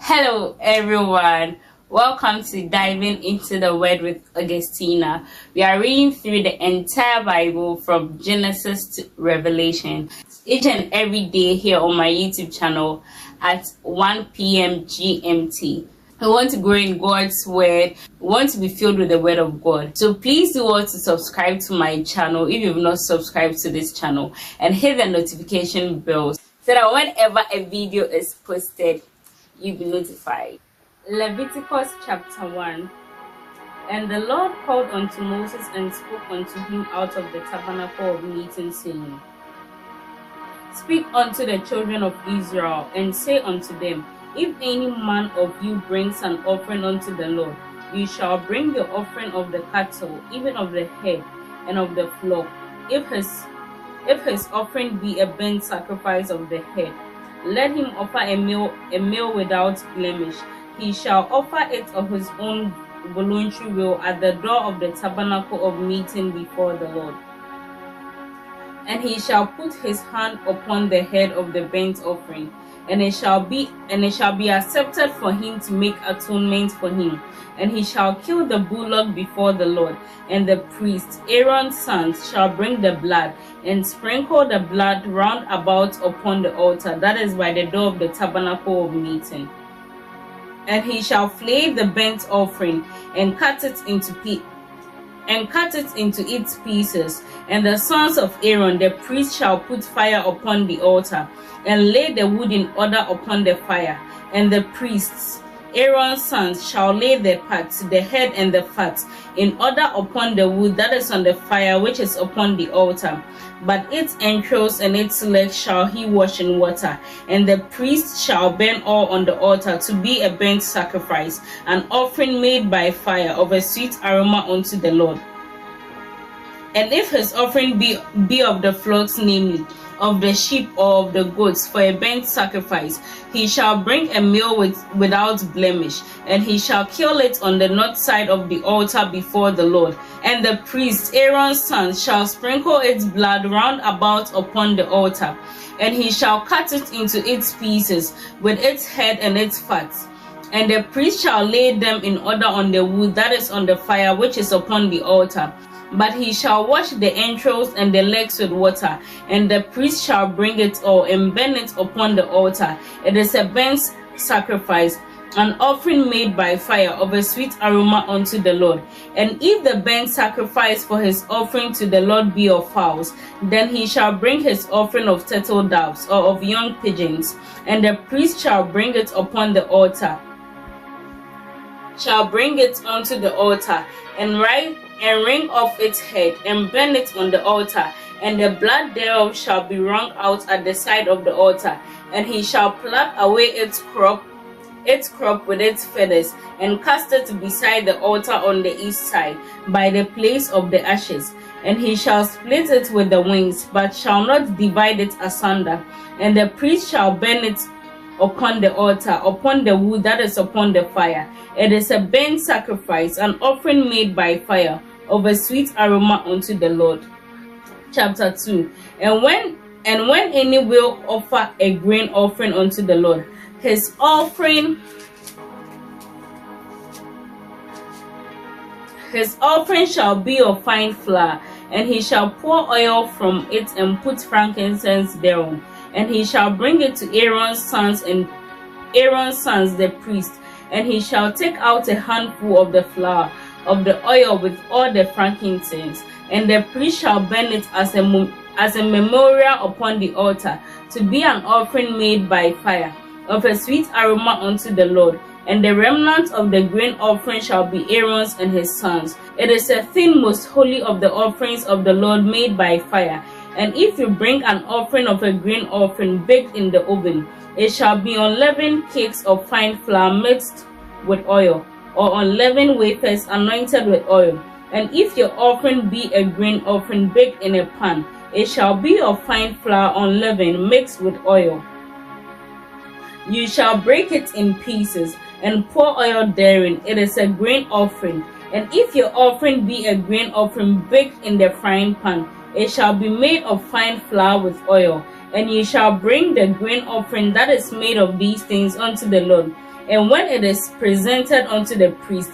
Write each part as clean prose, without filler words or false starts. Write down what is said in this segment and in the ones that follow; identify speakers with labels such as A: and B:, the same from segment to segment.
A: Hello everyone, welcome to Diving into the Word with Augustina. We are reading through the entire Bible from Genesis to Revelation each and every day here on my YouTube channel at 1 p.m. GMT. I want to grow in God's Word. We want to be filled with the Word of God. So please do want to subscribe to my channel if you've not subscribed to this channel, and hit the notification bell so that whenever a video is posted, you'll be notified. Leviticus Chapter 1. And the Lord called unto Moses and spoke unto him out of the tabernacle of meeting, saying, Speak unto the children of Israel, and say unto them, If any man of you brings an offering unto the Lord, you shall bring the offering of the cattle, even of the head and of the flock. If his offering be a burnt sacrifice of the head, let him offer a meal without blemish. He shall offer it of his own voluntary will at the door of the tabernacle of meeting before the Lord. And he shall put his hand upon the head of the burnt offering, and it shall be accepted for him to make atonement for him. And he shall kill the bullock before the Lord, and the priest Aaron's sons shall bring the blood and sprinkle the blood round about upon the altar that is by the door of the tabernacle of meeting. And he shall flay the burnt offering and cut it into its pieces. And the sons of Aaron the priest shall put fire upon the altar, and lay the wood in order upon the fire. And the priests Aaron's sons shall lay the parts, the head and the fat, in order upon the wood that is on the fire which is upon the altar. But its entrails and its legs shall he wash in water. And the priest shall burn all on the altar to be a burnt sacrifice, an offering made by fire of a sweet aroma unto the Lord. And if his offering be of the flocks, namely of the sheep or of the goats, for a burnt sacrifice, he shall bring a meal without blemish, and he shall kill it on the north side of the altar before the Lord. And the priest Aaron's sons shall sprinkle its blood round about upon the altar, and he shall cut it into its pieces with its head and its fat. And the priest shall lay them in order on the wood that is on the fire which is upon the altar. But he shall wash the entrails and the legs with water, and the priest shall bring it all and burn it upon the altar. It is a burnt sacrifice, an offering made by fire of a sweet aroma unto the Lord. And if the burnt sacrifice for his offering to the Lord be of fowls, then he shall bring his offering of turtle doves or of young pigeons, and the priest shall bring it upon the altar, shall bring it unto the altar, and wring off its head, and burn it on the altar, and the blood thereof shall be wrung out at the side of the altar. And he shall pluck away its crop with its feathers, and cast it beside the altar on the east side, by the place of the ashes. And he shall split it with the wings, but shall not divide it asunder. And the priest shall burn it upon the altar, upon the wood that is upon the fire. It is a burnt sacrifice, an offering made by fire of a sweet aroma unto the Lord. Chapter 2. And when any will offer a grain offering unto the Lord, his offering shall be of fine flour, and he shall pour oil from it and put frankincense thereon. And he shall bring it to Aaron's sons the priest, and he shall take out a handful of the flour of the oil with all the frankincense, and the priest shall burn it as a memorial upon the altar, to be an offering made by fire of a sweet aroma unto the Lord. And the remnant of the grain offering shall be Aaron's and his sons. It is a thing most holy of the offerings of the Lord made by fire. And if you bring an offering of a grain offering baked in the oven, it shall be unleavened cakes of fine flour mixed with oil, or unleavened wafers anointed with oil. And if your offering be a grain offering baked in a pan, it shall be of fine flour unleavened mixed with oil. You shall break it in pieces, and pour oil therein. It is a grain offering. And if your offering be a grain offering baked in the frying pan, it shall be made of fine flour with oil. And ye shall bring the grain offering that is made of these things unto the Lord. And when it is presented unto the priest,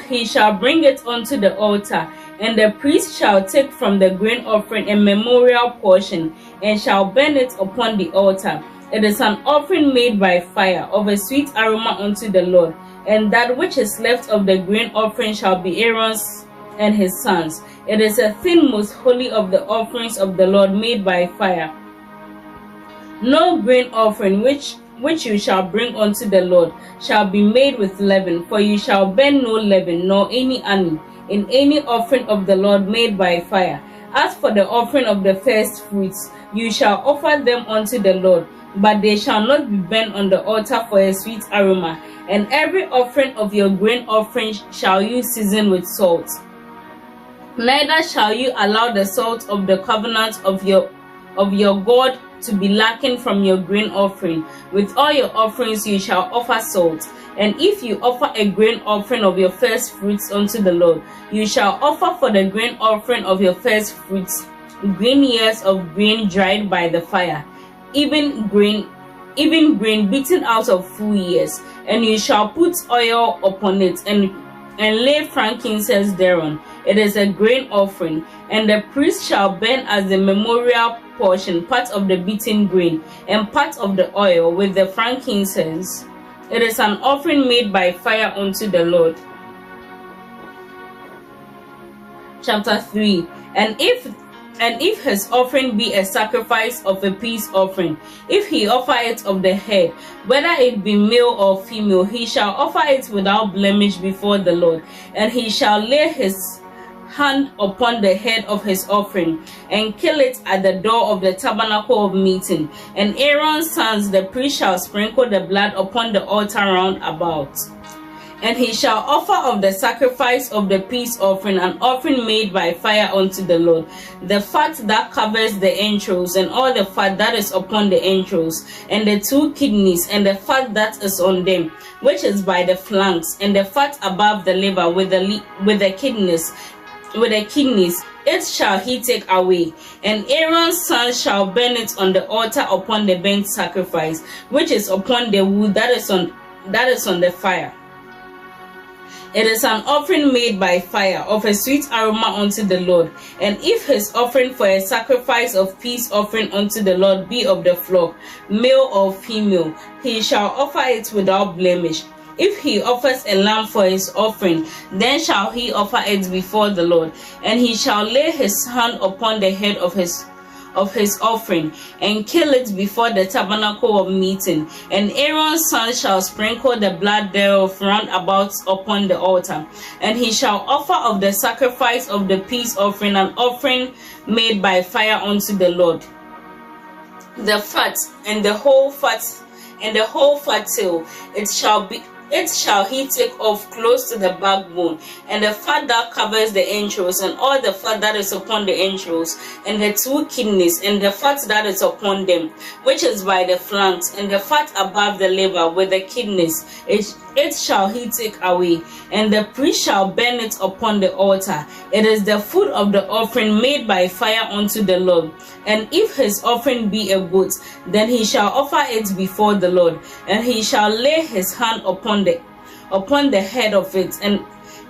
A: he shall bring it unto the altar, and the priest shall take from the grain offering a memorial portion, and shall burn it upon the altar. It is an offering made by fire, of a sweet aroma unto the Lord. And that which is left of the grain offering shall be Aaron's and his sons. It is a thing most holy of the offerings of the Lord, made by fire. No grain offering which you shall bring unto the Lord shall be made with leaven, for you shall burn no leaven, nor any honey, in any offering of the Lord made by fire. As for the offering of the first fruits, you shall offer them unto the Lord, but they shall not be burnt on the altar for a sweet aroma. And every offering of your grain offering shall you season with salt. Neither shall you allow the salt of the covenant of your God to be lacking from your grain offering. With all your offerings you shall offer salt. And if you offer a grain offering of your first fruits unto the Lord, you shall offer for the grain offering of your first fruits green ears of grain dried by the fire, even grain beaten out of full ears. And you shall put oil upon it, and lay frankincense thereon. It is a grain offering, and the priest shall burn as the memorial portion part of the beaten grain, and part of the oil with the frankincense. It is an offering made by fire unto the Lord. Chapter 3. And if his offering be a sacrifice of a peace offering, if he offer it of the head, whether it be male or female, he shall offer it without blemish before the Lord. And he shall lay his hand upon the head of his offering, and kill it at the door of the tabernacle of meeting. And Aaron's sons, the priest, shall sprinkle the blood upon the altar round about. And he shall offer of the sacrifice of the peace offering an offering made by fire unto the Lord, the fat that covers the entrails, and all the fat that is upon the entrails, and the 2 kidneys, and the fat that is on them, which is by the flanks, and the fat above the liver with the kidneys. It shall he take away, and Aaron's son shall burn it on the altar upon the burnt sacrifice, which is upon the wood that is on the fire. It is an offering made by fire, of a sweet aroma unto the Lord. And if his offering for a sacrifice of peace offering unto the Lord be of the flock, male or female, he shall offer it without blemish. If he offers a lamb for his offering, then shall he offer it before the Lord. And he shall lay his hand upon the head of his offering, and kill it before the tabernacle of meeting. And Aaron's son shall sprinkle the blood thereof round about upon the altar. And he shall offer of the sacrifice of the peace offering an offering made by fire unto the Lord. The fat and the whole fat tail, it shall he take off close to the backbone, and the fat that covers the entrails, and all the fat that is upon the entrails, and the 2 kidneys, and the fat that is upon them, which is by the flanks, and the fat above the liver with the kidneys. It shall he take away, and the priest shall burn it upon the altar. It is the food of the offering made by fire unto the Lord. And if his offering be a goat, then he shall offer it before the Lord, and he shall lay his hand upon the head of it,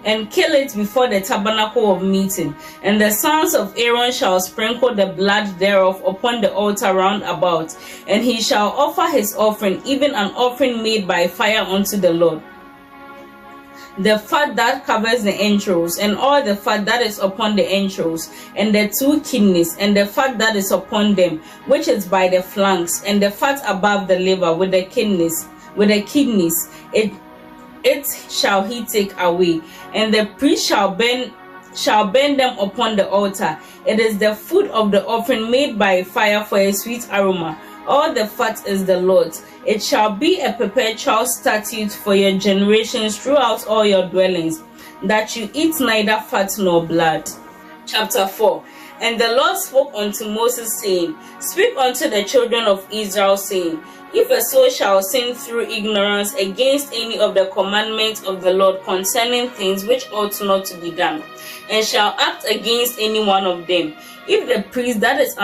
A: and kill it before the tabernacle of meeting. And the sons of Aaron shall sprinkle the blood thereof upon the altar round about, and he shall offer his offering, even an offering made by fire unto the Lord. The fat that covers the entrails, and all the fat that is upon the entrails, and the 2 kidneys, and the fat that is upon them, which is by the flanks, and the fat above the liver with the kidneys, it shall he take away, and the priest shall burn them upon the altar. It is the food of the offering made by fire for a sweet aroma. All the fat is the Lord's. It shall be a perpetual statute for your generations throughout all your dwellings, that you eat neither fat nor blood. Chapter 4. And the Lord spoke unto Moses, saying, Speak unto the children of Israel, saying, If a soul shall sin through ignorance against any of the commandments of the Lord concerning things which ought not to be done, and shall act against any one of them, if the priest that is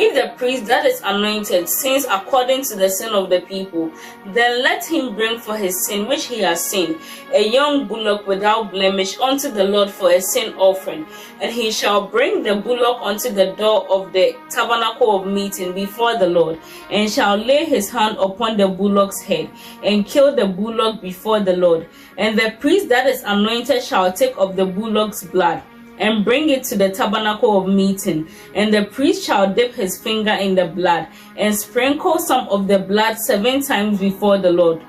A: If the priest that is anointed sins according to the sin of the people, then let him bring for his sin which he has sinned a young bullock without blemish unto the Lord for a sin offering. And he shall bring the bullock unto the door of the tabernacle of meeting before the Lord, and shall lay his hand upon the bullock's head, and kill the bullock before the Lord. And the priest that is anointed shall take of the bullock's blood, and bring it to the tabernacle of meeting. And the priest shall dip his finger in the blood, and sprinkle some of the blood 7 times before the Lord,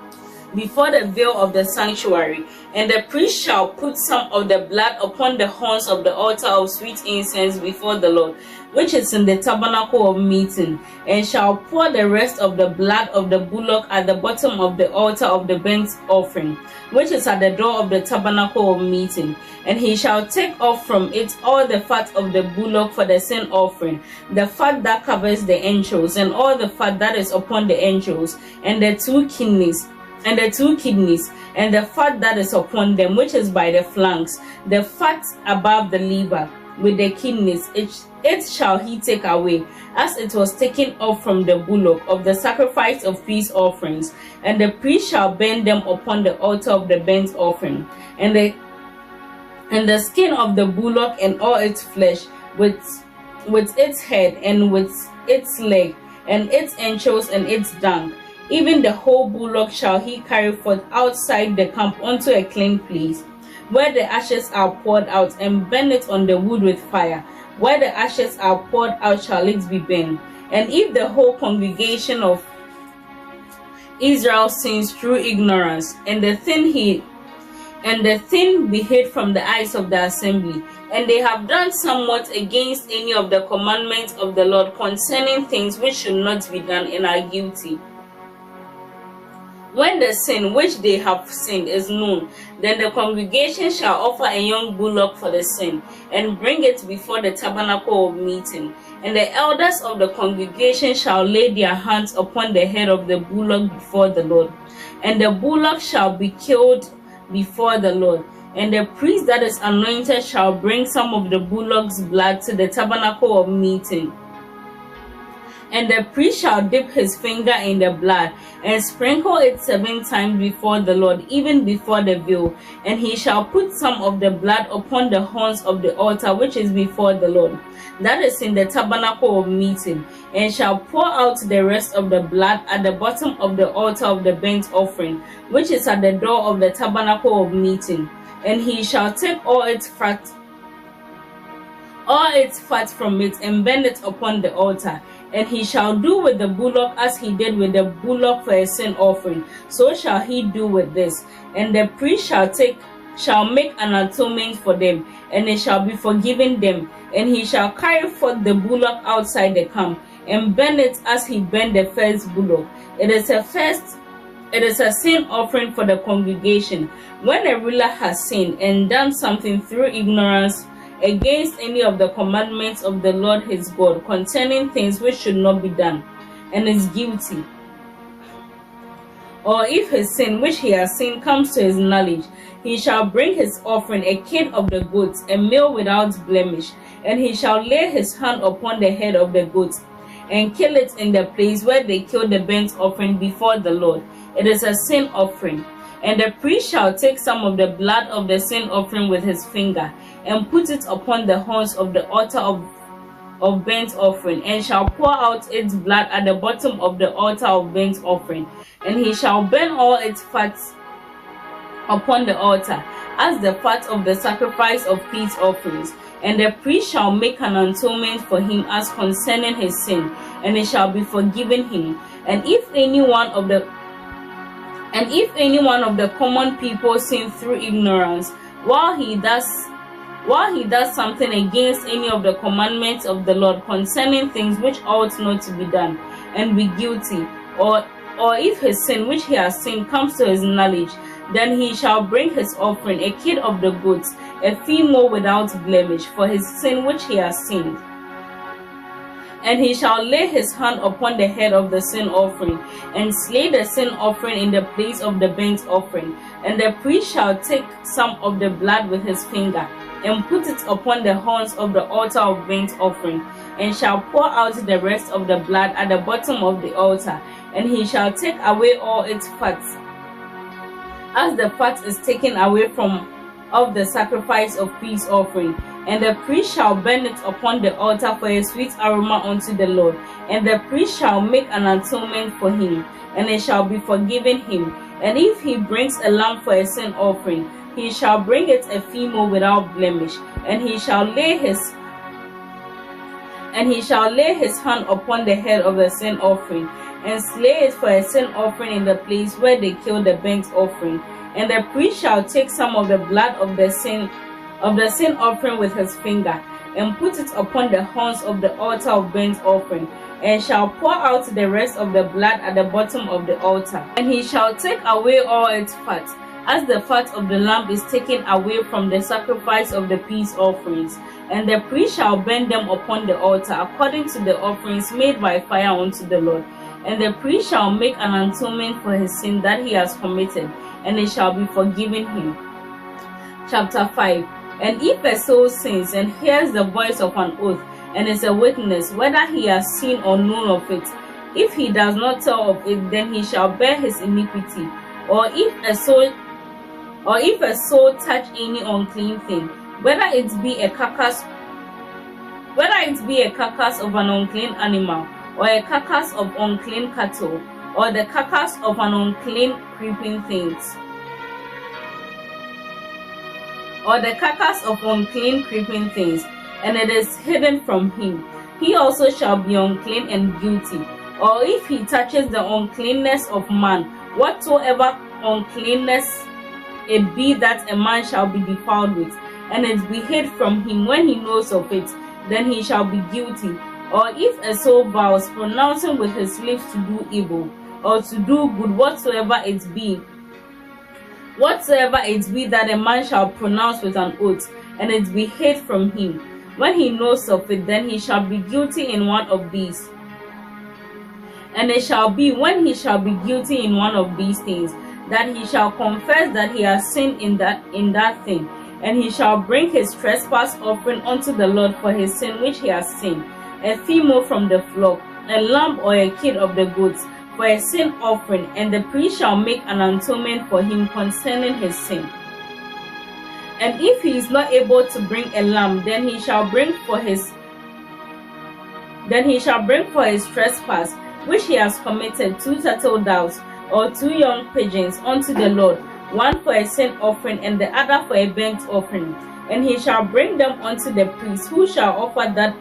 A: before the veil of the sanctuary. And the priest shall put some of the blood upon the horns of the altar of sweet incense before the Lord, which is in the tabernacle of meeting, and shall pour the rest of the blood of the bullock at the bottom of the altar of the burnt offering, which is at the door of the tabernacle of meeting. And he shall take off from it all the fat of the bullock for the sin offering, the fat that covers the entrails, and all the fat that is upon the entrails, and the two kidneys, and the fat that is upon them, which is by the flanks, the fat above the liver, with the kidneys, it shall he take away, as it was taken off from the bullock of the sacrifice of peace offerings. And the priest shall burn them upon the altar of the burnt offering. And the skin of the bullock and all its flesh, with its head and with its leg, and its entrails and its dung, even the whole bullock shall he carry forth outside the camp unto a clean place, where the ashes are poured out, and burn it on the wood with fire. Where the ashes are poured out shall it be burned. And if the whole congregation of Israel sins through ignorance, and the thing be hid from the eyes of the assembly, and they have done somewhat against any of the commandments of the Lord concerning things which should not be done, and are guilty, when the sin which they have sinned is known, then the congregation shall offer a young bullock for the sin, and bring it before the tabernacle of meeting. And the elders of the congregation shall lay their hands upon the head of the bullock before the Lord, and the bullock shall be killed before the Lord. And the priest that is anointed shall bring some of the bullock's blood to the tabernacle of meeting. And the priest shall dip his finger in the blood, and sprinkle it 7 times before the Lord, even before the veil. And he shall put some of the blood upon the horns of the altar which is before the Lord, that is in the tabernacle of meeting, and shall pour out the rest of the blood at the bottom of the altar of the burnt offering, which is at the door of the tabernacle of meeting. And he shall take all its fat from it, and burn it upon the altar. And he shall do with the bullock as he did with the bullock for a sin offering, so shall he do with this. And the priest shall make an atonement for them, and it shall be forgiven them. And he shall carry forth the bullock outside the camp, and burn it as he burned the first bullock. It is a sin offering for the congregation. When a ruler has sinned and done something through ignorance against any of the commandments of the Lord his God concerning things which should not be done, and is guilty, or if his sin which he has sinned comes to his knowledge, he shall bring his offering, a kid of the goats, a male without blemish, and he shall lay his hand upon the head of the goat, and kill it in the place where they kill the burnt offering before the Lord. It is a sin offering. And the priest shall take some of the blood of the sin offering with his finger, and put it upon the horns of the altar of burnt offering, and shall pour out its blood at the bottom of the altar of burnt offering. And he shall burn all its fats upon the altar, as the fat of the sacrifice of peace offerings. And the priest shall make an atonement for him as concerning his sin, and it shall be forgiven him. And if any one of the common people sin through ignorance, while he does something against any of the commandments of the Lord concerning things which ought not to be done, and be guilty, or if his sin which he has sinned comes to his knowledge, then he shall bring his offering, a kid of the goats, a female without blemish, for his sin which he has sinned. And he shall lay his hand upon the head of the sin offering, and slay the sin offering in the place of the burnt offering. And the priest shall take some of the blood with his finger, and put it upon the horns of the altar of burnt offering, and shall pour out the rest of the blood at the bottom of the altar, and he shall take away all its fat, as the fat is taken away from of the sacrifice of peace offering. And the priest shall burn it upon the altar for a sweet aroma unto the Lord. And the priest shall make an atonement for him, and it shall be forgiven him. And if he brings a lamb for a sin offering, he shall bring it a female without blemish, and he shall lay his hand upon the head of the sin offering, and slay it for a sin offering in the place where they kill the burnt offering. And the priest shall take some of the blood of the sin offering with his finger, and put it upon the horns of the altar of burnt offering, and shall pour out the rest of the blood at the bottom of the altar. And he shall take away all its fat, as the fat of the lamb is taken away from the sacrifice of the peace offerings. And the priest shall burn them upon the altar, according to the offerings made by fire unto the Lord. And the priest shall make an atonement for his sin that he has committed, and it shall be forgiven him. Chapter 5. And if a soul sins and hears the voice of an oath, and is a witness, whether he has seen or known of it, if he does not tell of it, then he shall bear his iniquity. Or if a soul touch any unclean thing, whether it be a carcass of an unclean animal, or a carcass of unclean cattle, or the carcass of an unclean creeping things, and it is hidden from him, he also shall be unclean and guilty. Or if he touches the uncleanness of man, whatsoever uncleanness it be that a man shall be defiled with, and it be hid from him when he knows of it, then he shall be guilty. Or if a soul vows, pronouncing with his lips to do evil, or to do good, whatsoever it be that a man shall pronounce with an oath, and it be hid from him, when he knows of it, then he shall be guilty in one of these. And it shall be, when he shall be guilty in one of these things, that he shall confess that he has sinned in that thing, and he shall bring his trespass offering unto the Lord for his sin which he has sinned, a female from the flock, a lamb or a kid of the goats, for a sin offering, and the priest shall make an atonement for him concerning his sin. And if he is not able to bring a lamb, then he shall bring for his trespass which he has committed 2 turtle doves or 2 young pigeons unto the Lord, one for a sin offering and the other for a burnt offering. And he shall bring them unto the priest, who shall offer that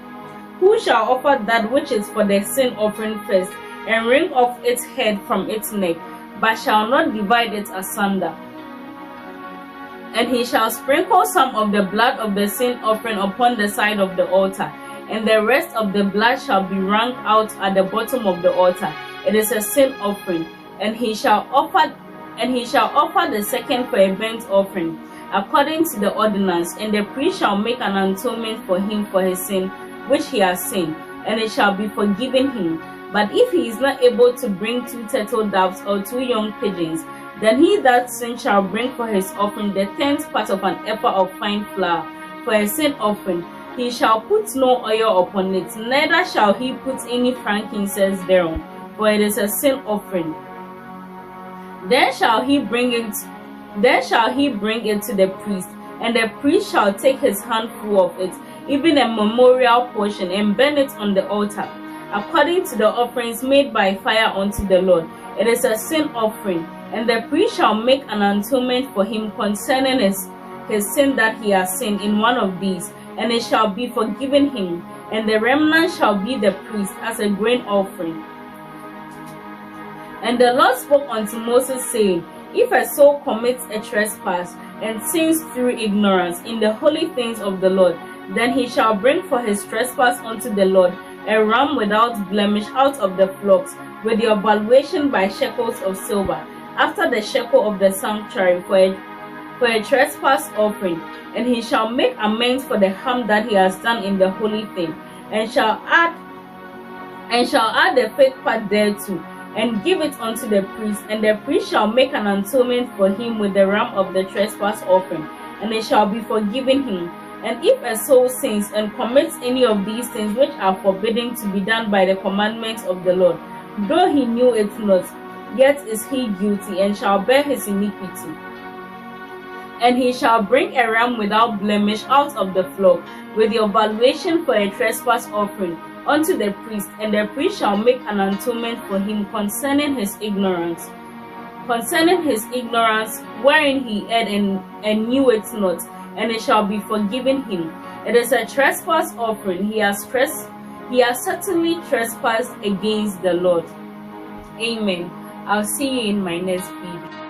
A: which is for the sin offering first, and wring off its head from its neck, but shall not divide it asunder. And he shall sprinkle some of the blood of the sin offering upon the side of the altar, and the rest of the blood shall be wrung out at the bottom of the altar. It is a sin offering. And he shall offer the second for a burnt offering, according to the ordinance, and the priest shall make an atonement for him for his sin which he has sinned, and it shall be forgiven him. But if he is not able to bring 2 turtle doves or 2 young pigeons, then he that sinned shall bring for his offering the 10th part of an ephah of fine flour for a sin offering. He shall put no oil upon it, neither shall he put any frankincense thereon, for it is a sin offering. Then shall he bring it to the priest, and the priest shall take his handful of it, even a memorial portion, and burn it on the altar, according to the offerings made by fire unto the Lord. It is a sin offering, and the priest shall make an atonement for him concerning his sin that he has sinned in one of these, and it shall be forgiven him, and the remnant shall be the priest as a grain offering. And the Lord spoke unto Moses, saying, If a soul commits a trespass, and sins through ignorance in the holy things of the Lord, then he shall bring for his trespass unto the Lord a ram without blemish out of the flocks, with your valuation by shekels of silver, after the shekel of the sanctuary, for a trespass offering. And he shall make amends for the harm that he has done in the holy thing, and shall add the 5th part thereto, and give it unto the priest, and the priest shall make an atonement for him with the ram of the trespass offering, and it shall be forgiven him. And if a soul sins and commits any of these things which are forbidden to be done by the commandments of the Lord, though he knew it not, yet is he guilty, and shall bear his iniquity. And he shall bring a ram without blemish out of the flock, with your valuation for a trespass offering, unto the priest, and the priest shall make an atonement for him concerning his ignorance. Wherein he erred and knew it not, and it shall be forgiven him. It is a trespass offering. He has certainly trespassed against the Lord. Amen. I'll see you in my next video.